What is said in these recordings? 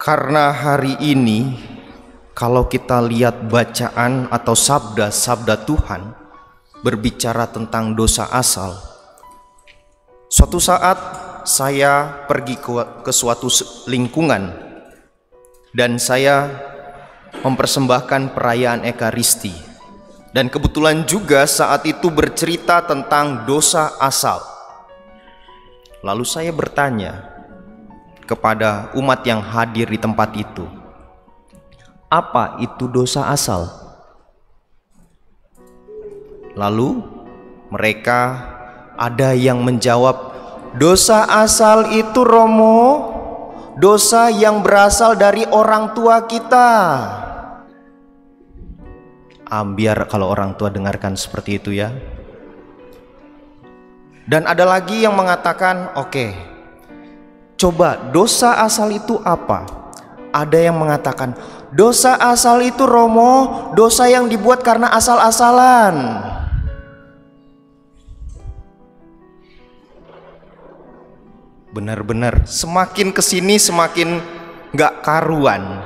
Karena hari ini kalau kita lihat bacaan atau sabda-sabda Tuhan berbicara tentang dosa asal. Suatu saat saya pergi ke suatu lingkungan dan saya mempersembahkan perayaan Ekaristi. Dan kebetulan juga saat itu bercerita tentang dosa asal. Lalu saya bertanya kepada umat yang hadir di tempat itu, apa itu dosa asal? Lalu mereka ada yang menjawab, dosa asal itu Romo, dosa yang berasal dari orang tua kita. Biar kalau orang tua dengarkan seperti itu ya. Dan ada lagi yang mengatakan, oke, coba dosa asal itu apa? Ada yang mengatakan, dosa asal itu Romo, dosa yang dibuat karena asal-asalan. Benar-benar semakin kesini semakin gak karuan.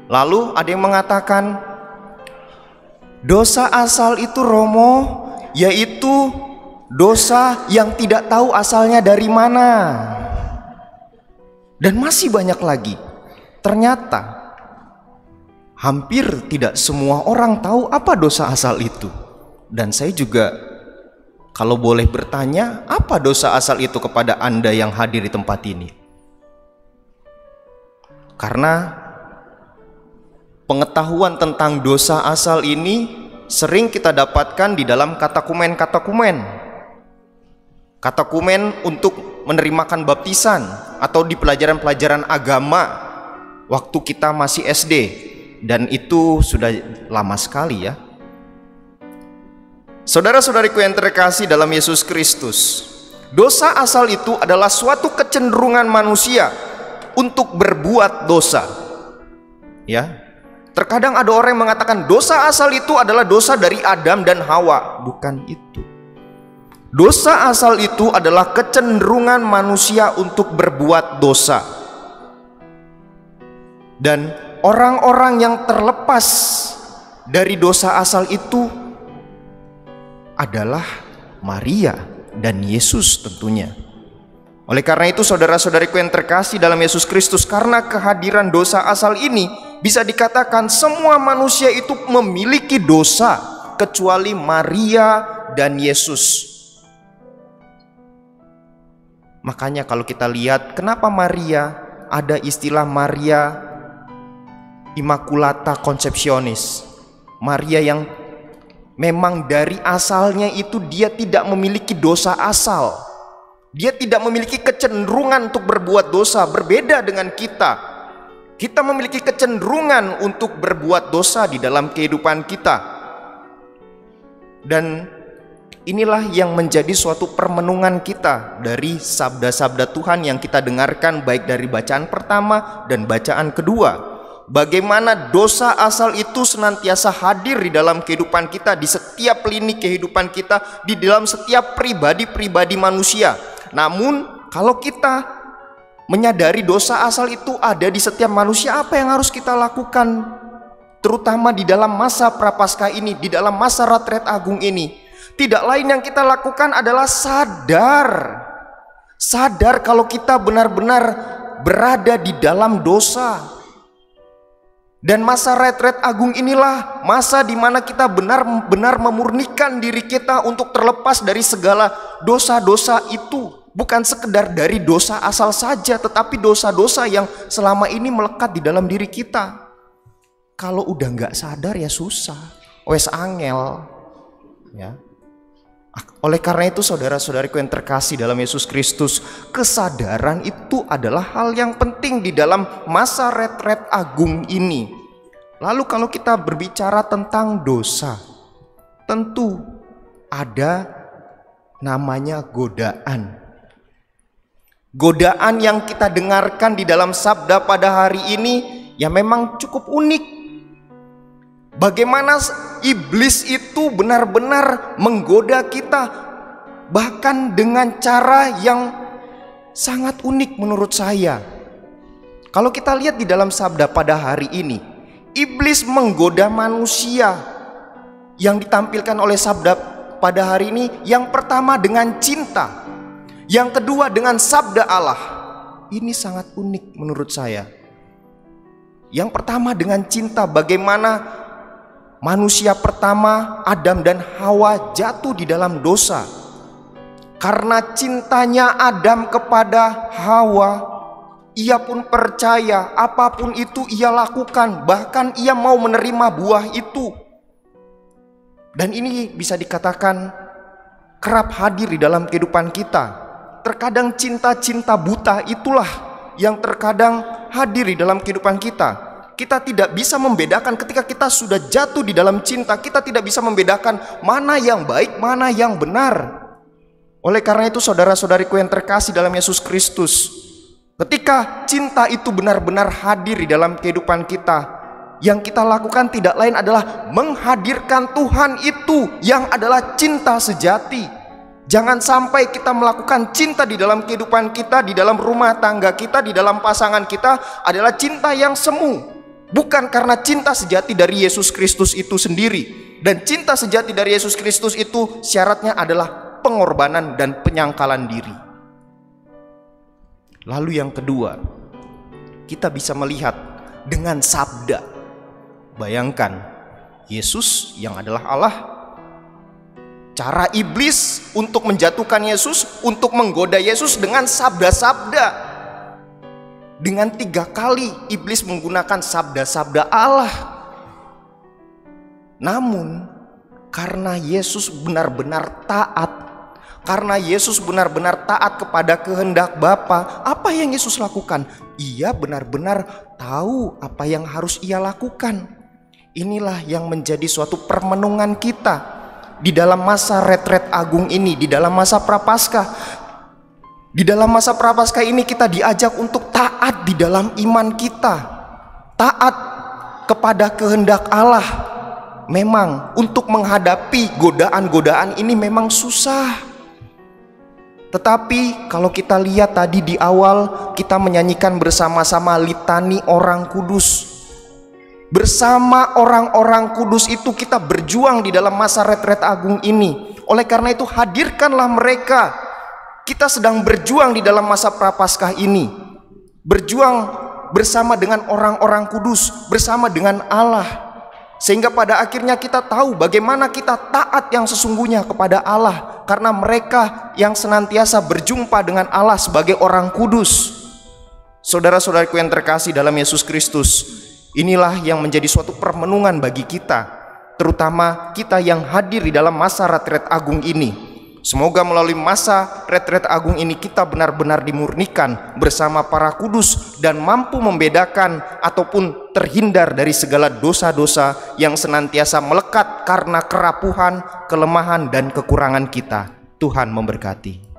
Lalu ada yang mengatakan, dosa asal itu Romo, yaitu dosa yang tidak tahu asalnya dari mana. Dan masih banyak lagi. Ternyata hampir tidak semua orang tahu apa dosa asal itu. Dan saya juga kalau boleh bertanya, apa dosa asal itu kepada Anda yang hadir di tempat ini? Karena pengetahuan tentang dosa asal ini sering kita dapatkan di dalam katakumen. Katakumen untuk menerimakan baptisan atau di pelajaran-pelajaran agama waktu kita masih SD, dan itu sudah lama sekali ya. Saudara-saudariku yang terkasih dalam Yesus Kristus, dosa asal itu adalah suatu kecenderungan manusia untuk berbuat dosa. Ya. Terkadang ada orang yang mengatakan dosa asal itu adalah dosa dari Adam dan Hawa. Bukan itu. Dosa asal itu adalah kecenderungan manusia untuk berbuat dosa. Dan orang-orang yang terlepas dari dosa asal itu adalah Maria dan Yesus tentunya. Oleh karena itu saudara-saudariku yang terkasih dalam Yesus Kristus, karena kehadiran dosa asal ini bisa dikatakan semua manusia itu memiliki dosa kecuali Maria dan Yesus. Makanya kalau kita lihat kenapa Maria, ada istilah Maria Immaculata Conceptionis, Maria yang memang dari asalnya itu dia tidak memiliki dosa asal. Dia tidak memiliki kecenderungan untuk berbuat dosa. Berbeda dengan kita. Kita memiliki kecenderungan untuk berbuat dosa di dalam kehidupan kita. Dan inilah yang menjadi suatu permenungan kita dari sabda-sabda Tuhan yang kita dengarkan, baik dari bacaan pertama dan bacaan kedua. Bagaimana dosa asal itu senantiasa hadir di dalam kehidupan kita, di setiap lini kehidupan kita, di dalam setiap pribadi-pribadi manusia. Namun kalau kita menyadari dosa asal itu ada di setiap manusia, apa yang harus kita lakukan? Terutama di dalam masa Prapaskah ini, di dalam masa Retret Agung ini, tidak lain yang kita lakukan adalah sadar kalau kita benar-benar berada di dalam dosa. Dan masa Retret Agung inilah masa di mana kita benar-benar memurnikan diri kita untuk terlepas dari segala dosa-dosa itu. Bukan sekedar dari dosa asal saja, tetapi dosa-dosa yang selama ini melekat di dalam diri kita. Kalau udah nggak sadar ya susah, wes angel ya. Oleh karena itu saudara-saudariku yang terkasih dalam Yesus Kristus, kesadaran itu adalah hal yang penting di dalam masa Retret Agung ini. Lalu kalau kita berbicara tentang dosa, tentu ada namanya godaan. Godaan yang kita dengarkan di dalam sabda pada hari ini ya memang cukup unik. Bagaimana iblis itu benar-benar menggoda kita, bahkan dengan cara yang sangat unik menurut saya. Kalau kita lihat di dalam sabda pada hari ini, iblis menggoda manusia yang ditampilkan oleh sabda pada hari ini. Yang pertama dengan cinta, yang kedua dengan sabda Allah. Ini sangat unik menurut saya. Yang pertama dengan cinta, bagaimana manusia pertama Adam dan Hawa jatuh di dalam dosa. Karena cintanya Adam kepada Hawa, ia pun percaya apapun itu ia lakukan, bahkan ia mau menerima buah itu. Dan ini bisa dikatakan kerap hadir di dalam kehidupan kita. Terkadang cinta-cinta buta itulah yang terkadang hadir di dalam kehidupan kita. Kita tidak bisa membedakan ketika kita sudah jatuh di dalam cinta. Kita tidak bisa membedakan mana yang baik, mana yang benar. Oleh karena itu saudara-saudariku yang terkasih dalam Yesus Kristus, ketika cinta itu benar-benar hadir di dalam kehidupan kita, yang kita lakukan tidak lain adalah menghadirkan Tuhan itu yang adalah cinta sejati. Jangan sampai kita melakukan cinta di dalam kehidupan kita, di dalam rumah tangga kita, di dalam pasangan kita adalah cinta yang semu. Bukan karena cinta sejati dari Yesus Kristus itu sendiri. Dan cinta sejati dari Yesus Kristus itu syaratnya adalah pengorbanan dan penyangkalan diri. Lalu yang kedua, kita bisa melihat dengan sabda. Bayangkan, Yesus yang adalah Allah, cara iblis untuk menjatuhkan Yesus, untuk menggoda Yesus dengan sabda-sabda. Dengan 3 kali iblis menggunakan sabda-sabda Allah. Namun karena Yesus benar-benar taat, karena Yesus benar-benar taat kepada kehendak Bapa, apa yang Yesus lakukan? Ia benar-benar tahu apa yang harus ia lakukan. Inilah yang menjadi suatu permenungan kita di dalam masa retret agung ini, di dalam masa prapaskah. Di dalam masa prapaskah ini kita diajak untuk taat di dalam iman kita, taat kepada kehendak Allah. Memang untuk menghadapi godaan-godaan ini memang susah. Tetapi kalau kita lihat tadi di awal, kita menyanyikan bersama-sama litani orang kudus. Bersama orang-orang kudus itu kita berjuang di dalam masa retret agung ini. Oleh karena itu hadirkanlah mereka. Kita sedang berjuang di dalam masa prapaskah ini. Berjuang bersama dengan orang-orang kudus, bersama dengan Allah. Sehingga pada akhirnya kita tahu bagaimana kita taat yang sesungguhnya kepada Allah. Karena mereka yang senantiasa berjumpa dengan Allah sebagai orang kudus. Saudara-saudariku yang terkasih dalam Yesus Kristus, inilah yang menjadi suatu permenungan bagi kita, terutama kita yang hadir di dalam masa retret agung ini. Semoga melalui masa retret agung ini kita benar-benar dimurnikan bersama para kudus dan mampu membedakan ataupun terhindar dari segala dosa-dosa yang senantiasa melekat karena kerapuhan, kelemahan, dan kekurangan kita. Tuhan memberkati.